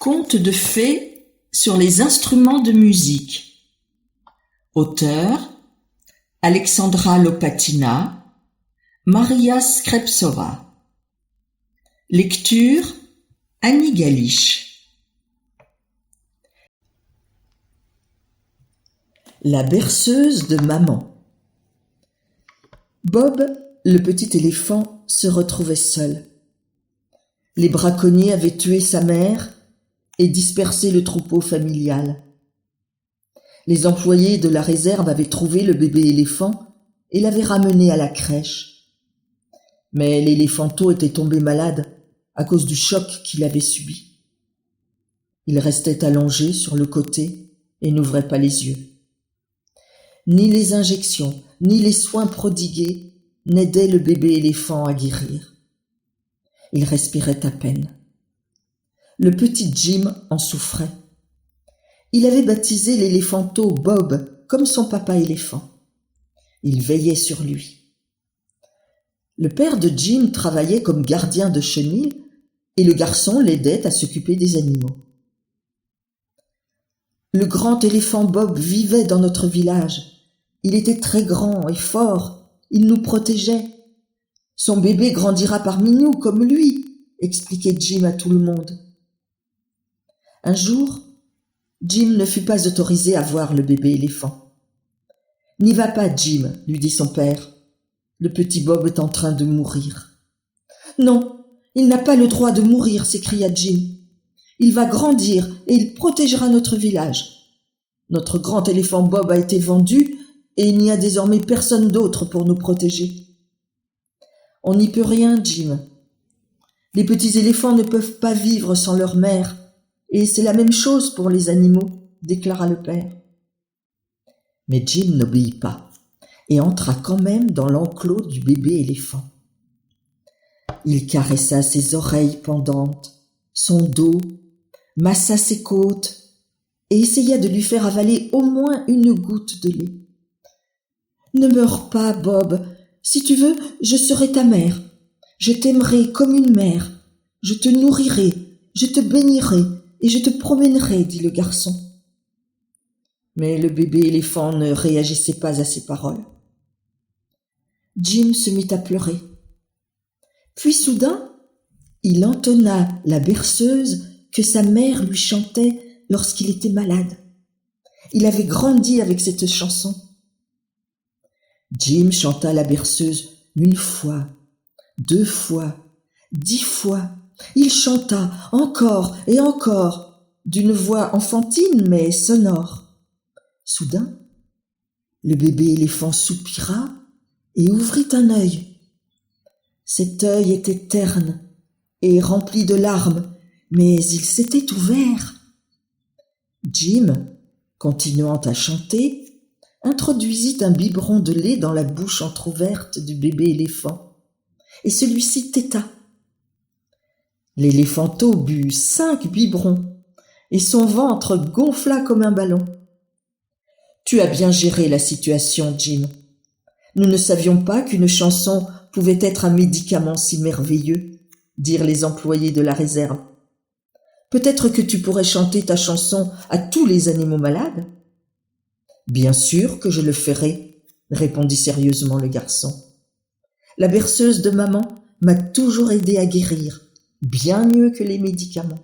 Conte de fées sur les instruments de musique. Auteur Alexandra Lopatina, Maria Skrepsova. Lecture Annie Galich. La berceuse de maman. Bob, le petit éléphant, se retrouvait seul. Les braconniers avaient tué sa mère et dispersé le troupeau familial. Les employés de la réserve avaient trouvé le bébé éléphant et l'avaient ramené à la crèche. Mais l'éléphanteau était tombé malade à cause du choc qu'il avait subi. Il restait allongé sur le côté et n'ouvrait pas les yeux. Ni les injections, ni les soins prodigués n'aidaient le bébé éléphant à guérir. Il respirait à peine. Le petit Jim en souffrait. Il avait baptisé l'éléphanteau Bob comme son papa éléphant. Il veillait sur lui. Le père de Jim travaillait comme gardien de chenil et le garçon l'aidait à s'occuper des animaux. Le grand éléphant Bob vivait dans notre village. Il était très grand et fort. Il nous protégeait. Son bébé grandira parmi nous comme lui, expliquait Jim à tout le monde. Un jour, Jim ne fut pas autorisé à voir le bébé éléphant. « N'y va pas, Jim, lui dit son père. Le petit Bob est en train de mourir. »« Non, il n'a pas le droit de mourir, s'écria Jim. Il va grandir et il protégera notre village. Notre grand éléphant Bob a été vendu et il n'y a désormais personne d'autre pour nous protéger. »« On n'y peut rien, Jim. Les petits éléphants ne peuvent pas vivre sans leur mère. Et c'est la même chose pour les animaux, déclara le père. Mais Jim n'obéit pas et entra quand même dans l'enclos du bébé éléphant. Il caressa ses oreilles pendantes, son dos, massa ses côtes et essaya de lui faire avaler au moins une goutte de lait. « Ne meurs pas, Bob. Si tu veux, je serai ta mère. Je t'aimerai comme une mère. Je te nourrirai, je te bénirai. Et je te promènerai, dit le garçon. Mais le bébé éléphant ne réagissait pas à ces paroles. Jim se mit à pleurer. Puis soudain, il entonna la berceuse que sa mère lui chantait lorsqu'il était malade. Il avait grandi avec cette chanson. Jim chanta la berceuse 1 fois, 2 fois, 10 fois. Il chanta encore et encore, d'une voix enfantine mais sonore. Soudain, le bébé éléphant soupira et ouvrit un œil. Cet œil était terne et rempli de larmes, mais il s'était ouvert. Jim, continuant à chanter, introduisit un biberon de lait dans la bouche entr'ouverte du bébé éléphant, et celui-ci téta. L'éléphanteau but 5 biberons et son ventre gonfla comme un ballon. « Tu as bien géré la situation, Jim. Nous ne savions pas qu'une chanson pouvait être un médicament si merveilleux, » dirent les employés de la réserve. « Peut-être que tu pourrais chanter ta chanson à tous les animaux malades ?»« Bien sûr que je le ferai, » répondit sérieusement le garçon. « La berceuse de maman m'a toujours aidé à guérir. Bien mieux que les médicaments. »